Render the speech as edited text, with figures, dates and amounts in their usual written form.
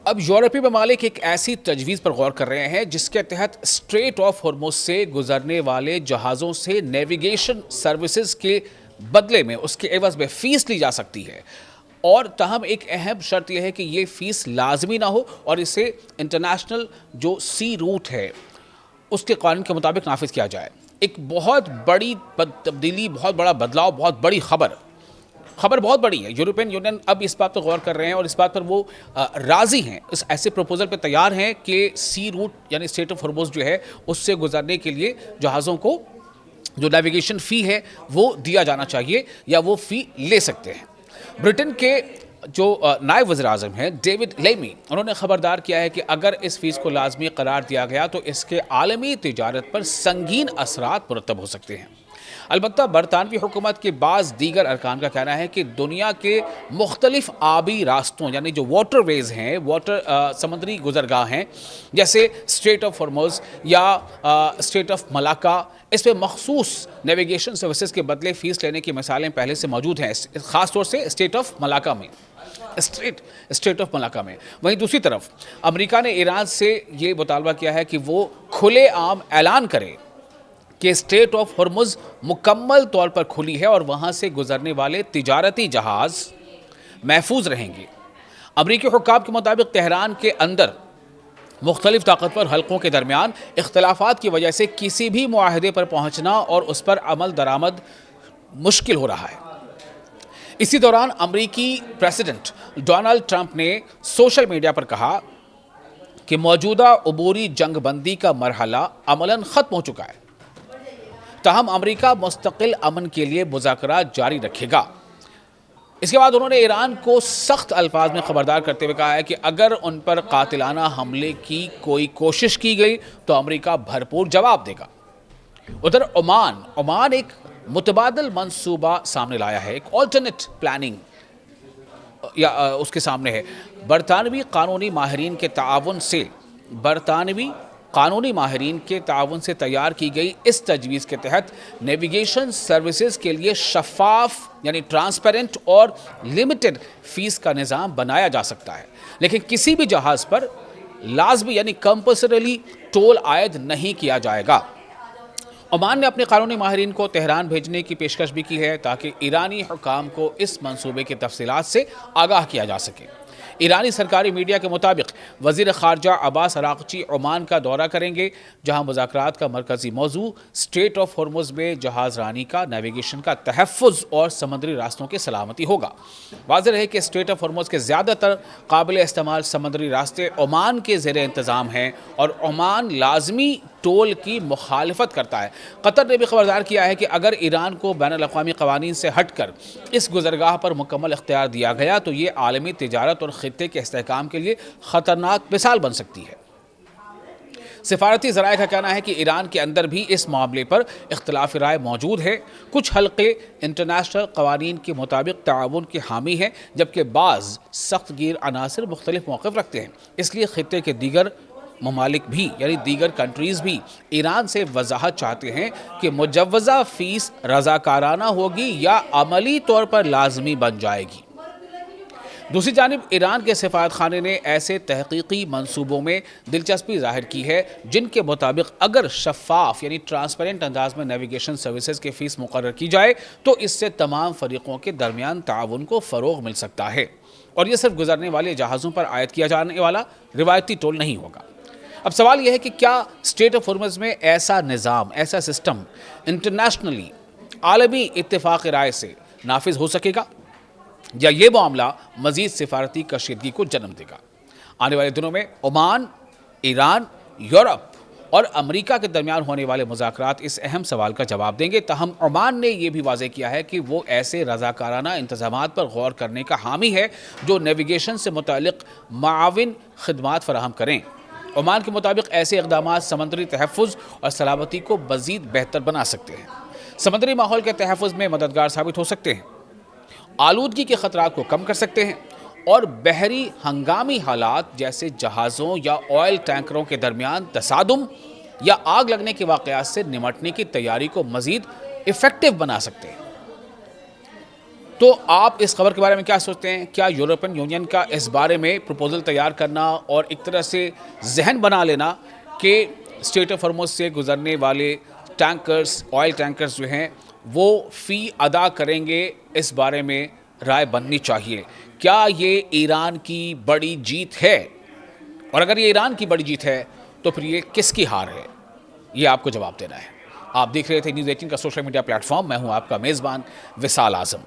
اب یورپی ممالک ایک ایسی تجویز پر غور کر رہے ہیں جس کے تحت اسٹریٹ آف ہرمز سے گزرنے والے جہازوں سے نیویگیشن سروسز کے بدلے میں اس کے عوض میں فیس لی جا سکتی ہے، اور تاہم ایک اہم شرط یہ ہے کہ یہ فیس لازمی نہ ہو اور اسے انٹرنیشنل جو سی روٹ ہے اس کے قانون کے مطابق نافذ کیا جائے۔ ایک بہت بڑی تبدیلی، بہت بڑا بدلاؤ، بہت بڑی خبر بہت بڑی ہے۔ یورپین یونین اب اس بات پر غور کر رہے ہیں اور اس بات پر وہ راضی ہیں، اس ایسے پروپوزل پہ تیار ہیں کہ سی روٹ یعنی اسٹریٹ آف ہرمز جو ہے اس سے گزرنے کے لیے جہازوں کو جو نیویگیشن فی ہے وہ دیا جانا چاہیے یا وہ فی لے سکتے ہیں۔ برٹن کے جو نائب وزیر اعظم ہیں ڈیوڈ لیمی، انہوں نے خبردار کیا ہے کہ اگر اس فیس کو لازمی قرار دیا گیا تو اس کے عالمی تجارت پر سنگین اثرات مرتب ہو سکتے ہیں۔ البتہ برطانوی حکومت کے بعض دیگر ارکان کا کہنا ہے کہ دنیا کے مختلف آبی راستوں یعنی جو واٹر ویز ہیں، سمندری گزرگاہ ہیں جیسے اسٹریٹ آف ہرمز یا اسٹریٹ آف ملاکا، اس میں مخصوص نیویگیشن سروسز کے بدلے فیس لینے کی مثالیں پہلے سے موجود ہیں، خاص طور سے اسٹریٹ آف ملاکا میں۔ وہیں دوسری طرف امریکہ نے ایران سے یہ مطالبہ کیا ہے کہ وہ کھلے عام اعلان کرے کہ اسٹریٹ آف ہرمز مکمل طور پر کھلی ہے اور وہاں سے گزرنے والے تجارتی جہاز محفوظ رہیں گے۔ امریکی حکام کے مطابق تہران کے اندر مختلف طاقتور حلقوں کے درمیان اختلافات کی وجہ سے کسی بھی معاہدے پر پہنچنا اور اس پر عمل درآمد مشکل ہو رہا ہے۔ اسی دوران امریکی پریزیڈنٹ ڈونلڈ ٹرمپ نے سوشل میڈیا پر کہا کہ موجودہ عبوری جنگ بندی کا مرحلہ عملاً ختم ہو چکا ہے، تاہم امریکہ مستقل امن کے لیے مذاکرات جاری رکھے گا۔ اس کے بعد انہوں نے ایران کو سخت الفاظ میں خبردار کرتے ہوئے کہا ہے کہ اگر ان پر قاتلانہ حملے کی کوئی کوشش کی گئی تو امریکہ بھرپور جواب دے گا۔ ادھر عمان ایک متبادل منصوبہ سامنے لایا ہے، ایک آلٹرنیٹ پلاننگ یا اس کے سامنے ہے۔ برطانوی قانونی ماہرین کے تعاون سے تیار کی گئی اس تجویز کے تحت نیویگیشن سروسز کے لیے شفاف یعنی ٹرانسپیرنٹ اور لمیٹڈ فیس کا نظام بنایا جا سکتا ہے، لیکن کسی بھی جہاز پر لازمی یعنی کمپلسریلی ٹول عائد نہیں کیا جائے گا۔ عمان نے اپنے قانونی ماہرین کو تہران بھیجنے کی پیشکش بھی کی ہے تاکہ ایرانی حکام کو اس منصوبے کی تفصیلات سے آگاہ کیا جا سکے۔ ایرانی سرکاری میڈیا کے مطابق وزیر خارجہ عباس عراقچی عمان کا دورہ کریں گے، جہاں مذاکرات کا مرکزی موضوع اسٹریٹ آف ہرمز میں جہاز رانی کا، نیویگیشن کا تحفظ اور سمندری راستوں کی سلامتی ہوگا۔ واضح رہے کہ اسٹریٹ آف ہرمز کے زیادہ تر قابل استعمال سمندری راستے عمان کے زیر انتظام ہیں اور عمان لازمی ٹول کی مخالفت کرتا ہے۔ قطر نے بھی خبردار کیا ہے کہ اگر ایران کو بین الاقوامی قوانین سے ہٹ کر اس گزرگاہ پر مکمل اختیار دیا گیا تو یہ عالمی تجارت اور خطے کے استحکام کے لیے خطرناک مثال بن سکتی ہے۔ سفارتی ذرائع کا کہنا ہے کہ ایران کے اندر بھی اس معاملے پر اختلاف رائے موجود ہے۔ کچھ حلقے انٹرنیشنل قوانین کے مطابق تعاون کے حامی ہیں، جبکہ بعض سخت گیر عناصر مختلف موقف رکھتے ہیں۔ اس لیے خطے کے دیگر ممالک بھی یعنی دیگر کنٹریز بھی ایران سے وضاحت چاہتے ہیں کہ مجوزہ فیس رضاکارانہ ہوگی یا عملی طور پر لازمی بن جائے گی۔ دوسری جانب ایران کے سفارت خانے نے ایسے تحقیقی منصوبوں میں دلچسپی ظاہر کی ہے جن کے مطابق اگر شفاف یعنی ٹرانسپیرنٹ انداز میں نیویگیشن سروسز کی فیس مقرر کی جائے تو اس سے تمام فریقوں کے درمیان تعاون کو فروغ مل سکتا ہے، اور یہ صرف گزرنے والے جہازوں پر عائد کیا جانے والا روایتی ٹول نہیں ہوگا۔ اب سوال یہ ہے کہ کیا اسٹریٹ آف ہرمز میں ایسا نظام، ایسا سسٹم انٹرنیشنلی عالمی اتفاق رائے سے نافذ ہو سکے گا، یا یہ معاملہ مزید سفارتی کشیدگی کو جنم دے گا؟ آنے والے دنوں میں عمان، ایران، یورپ اور امریکہ کے درمیان ہونے والے مذاکرات اس اہم سوال کا جواب دیں گے۔ تاہم عمان نے یہ بھی واضح کیا ہے کہ وہ ایسے رضاکارانہ انتظامات پر غور کرنے کا حامی ہے جو نیویگیشن سے متعلق معاون خدمات فراہم کریں۔ عمان کے مطابق ایسے اقدامات سمندری تحفظ اور سلامتی کو مزید بہتر بنا سکتے ہیں، سمندری ماحول کے تحفظ میں مددگار ثابت ہو سکتے ہیں، آلودگی کے خطرات کو کم کر سکتے ہیں اور بحری ہنگامی حالات جیسے جہازوں یا آئل ٹینکروں کے درمیان تصادم یا آگ لگنے کے واقعات سے نمٹنے کی تیاری کو مزید ایفیکٹو بنا سکتے ہیں۔ تو آپ اس خبر کے بارے میں کیا سوچتے ہیں؟ کیا یورپین یونین کا اس بارے میں پروپوزل تیار کرنا اور ایک طرح سے ذہن بنا لینا کہ اسٹریٹ آف ہارموز سے گزرنے والے ٹینکرز، آئل ٹینکرز جو ہیں وہ فی ادا کریں گے، اس بارے میں رائے بننی چاہیے؟ کیا یہ ایران کی بڑی جیت ہے؟ اور اگر یہ ایران کی بڑی جیت ہے تو پھر یہ کس کی ہار ہے؟ یہ آپ کو جواب دینا ہے۔ آپ دیکھ رہے تھے نیوز 18 کا سوشل میڈیا پلیٹ فارم، میں ہوں آپ کا میزبان وصال اعظم۔